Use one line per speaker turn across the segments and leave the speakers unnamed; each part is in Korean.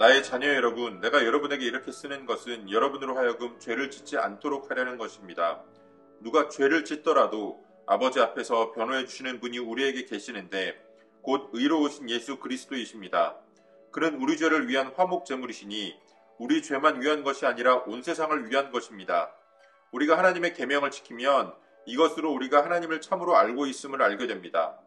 나의 자녀 여러분, 내가 여러분에게 이렇게 쓰는 것은 여러분으로 하여금 죄를 짓지 않도록 하려는 것입니다. 누가 죄를 짓더라도 아버지 앞에서 변호해 주시는 분이 우리에게 계시는데 곧 의로우신 예수 그리스도이십니다. 그는 우리 죄를 위한 화목제물이시니 우리 죄만 위한 것이 아니라 온 세상을 위한 것입니다. 우리가 하나님의 계명을 지키면 이것으로 우리가 하나님을 참으로 알고 있음을 알게 됩니다.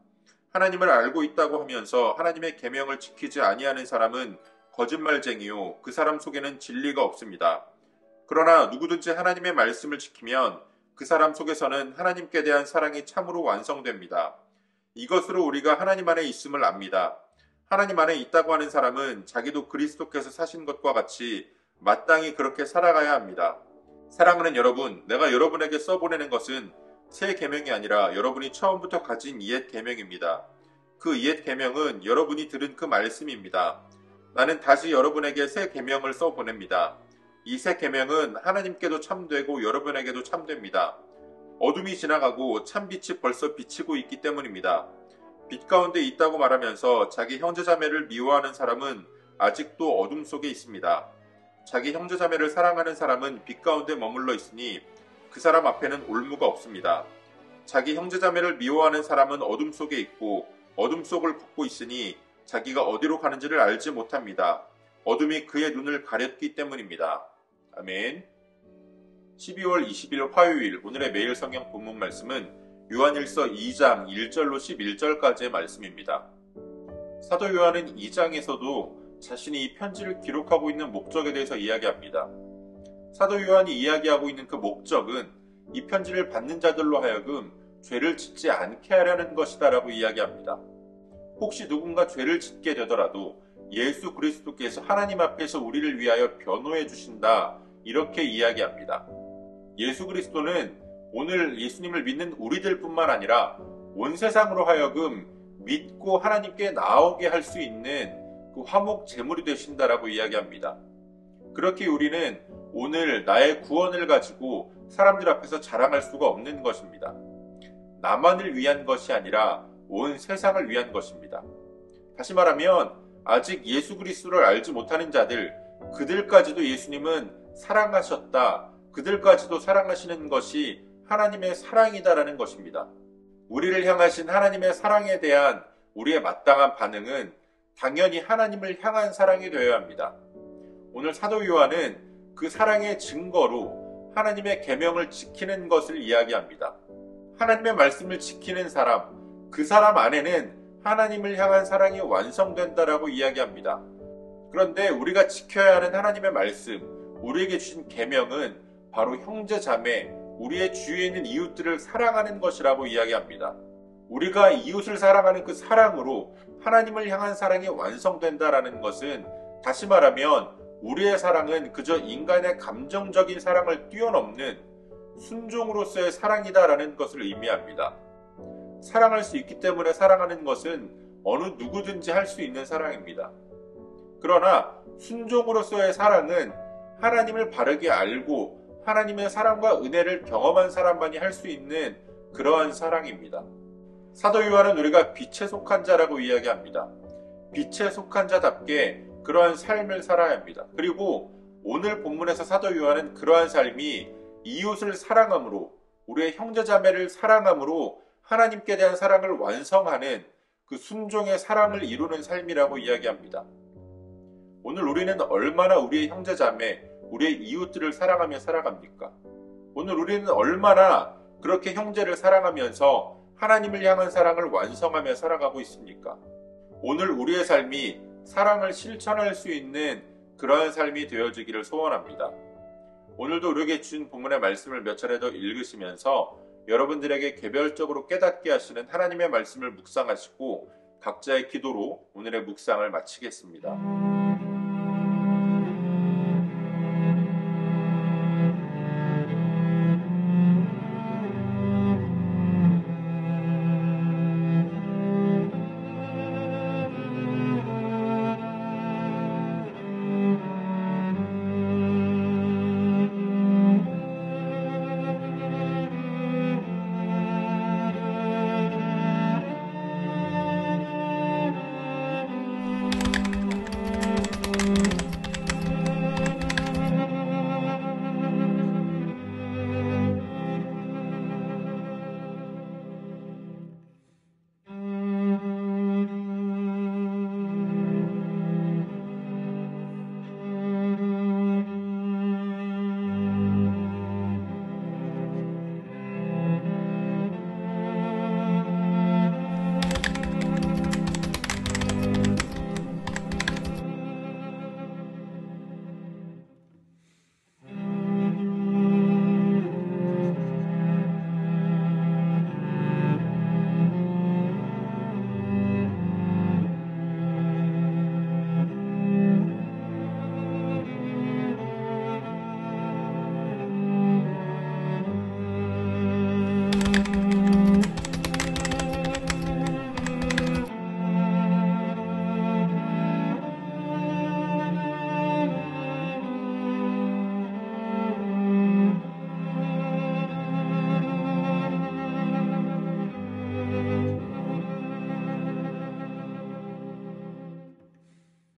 하나님을 알고 있다고 하면서 하나님의 계명을 지키지 아니하는 사람은 거짓말쟁이요, 그 사람 속에는 진리가 없습니다. 그러나 누구든지 하나님의 말씀을 지키면 그 사람 속에서는 하나님께 대한 사랑이 참으로 완성됩니다. 이것으로 우리가 하나님 안에 있음을 압니다. 하나님 안에 있다고 하는 사람은 자기도 그리스도께서 사신 것과 같이 마땅히 그렇게 살아가야 합니다. 사랑하는 여러분, 내가 여러분에게 써보내는 것은 새 계명이 아니라 여러분이 처음부터 가진 옛 계명입니다. 그 옛 계명은 여러분이 들은 그 말씀입니다. 나는 다시 여러분에게 새 계명을 써보냅니다. 이 새 계명은 하나님께도 참되고 여러분에게도 참됩니다. 어둠이 지나가고 참빛이 벌써 비치고 있기 때문입니다. 빛 가운데 있다고 말하면서 자기 형제자매를 미워하는 사람은 아직도 어둠 속에 있습니다. 자기 형제자매를 사랑하는 사람은 빛 가운데 머물러 있으니 그 사람 앞에는 올무가 없습니다. 자기 형제자매를 미워하는 사람은 어둠 속에 있고 어둠 속을 걷고 있으니 자기가 어디로 가는지를 알지 못합니다. 어둠이 그의 눈을 가렸기 때문입니다. 아멘. 12월 20일 화요일 오늘의 매일 성경 본문 말씀은 요한일서 2장 1절로 11절까지의 말씀입니다. 사도 요한은 2장에서도 자신이 이 편지를 기록하고 있는 목적에 대해서 이야기합니다. 사도 요한이 이야기하고 있는 그 목적은 이 편지를 받는 자들로 하여금 죄를 짓지 않게 하려는 것이다라고 이야기합니다. 혹시 누군가 죄를 짓게 되더라도 예수 그리스도께서 하나님 앞에서 우리를 위하여 변호해 주신다, 이렇게 이야기합니다. 예수 그리스도는 오늘 예수님을 믿는 우리들 뿐만 아니라 온 세상으로 하여금 믿고 하나님께 나오게 할 수 있는 그 화목 제물이 되신다라고 이야기합니다. 그렇게 우리는 오늘 나의 구원을 가지고 사람들 앞에서 자랑할 수가 없는 것입니다. 나만을 위한 것이 아니라 온 세상을 위한 것입니다. 다시 말하면 아직 예수 그리스도를 알지 못하는 자들, 그들까지도 예수님은 사랑하셨다, 그들까지도 사랑하시는 것이 하나님의 사랑이다라는 것입니다. 우리를 향하신 하나님의 사랑에 대한 우리의 마땅한 반응은 당연히 하나님을 향한 사랑이 되어야 합니다. 오늘 사도 요한은 그 사랑의 증거로 하나님의 계명을 지키는 것을 이야기합니다. 하나님의 말씀을 지키는 사람, 그 사람 안에는 하나님을 향한 사랑이 완성된다라고 이야기합니다. 그런데 우리가 지켜야 하는 하나님의 말씀, 우리에게 주신 계명은 바로 형제 자매, 우리의 주위에 있는 이웃들을 사랑하는 것이라고 이야기합니다. 우리가 이웃을 사랑하는 그 사랑으로 하나님을 향한 사랑이 완성된다라는 것은, 다시 말하면 우리의 사랑은 그저 인간의 감정적인 사랑을 뛰어넘는 순종으로서의 사랑이다라는 것을 의미합니다. 사랑할 수 있기 때문에 사랑하는 것은 어느 누구든지 할 수 있는 사랑입니다. 그러나 순종으로서의 사랑은 하나님을 바르게 알고 하나님의 사랑과 은혜를 경험한 사람만이 할 수 있는 그러한 사랑입니다. 사도 요한은 우리가 빛에 속한 자라고 이야기합니다. 빛에 속한 자답게 그러한 삶을 살아야 합니다. 그리고 오늘 본문에서 사도 요한은 그러한 삶이 이웃을 사랑함으로, 우리의 형제자매를 사랑함으로 하나님께 대한 사랑을 완성하는 그 순종의 사랑을 이루는 삶이라고 이야기합니다. 오늘 우리는 얼마나 우리의 형제자매, 우리의 이웃들을 사랑하며 살아갑니까? 오늘 우리는 얼마나 그렇게 형제를 사랑하면서 하나님을 향한 사랑을 완성하며 살아가고 있습니까? 오늘 우리의 삶이 사랑을 실천할 수 있는 그러한 삶이 되어지기를 소원합니다. 오늘도 우리에게 주신 본문의 말씀을 몇 차례 더 읽으시면서 여러분들에게 개별적으로 깨닫게 하시는 하나님의 말씀을 묵상하시고 각자의 기도로 오늘의 묵상을 마치겠습니다.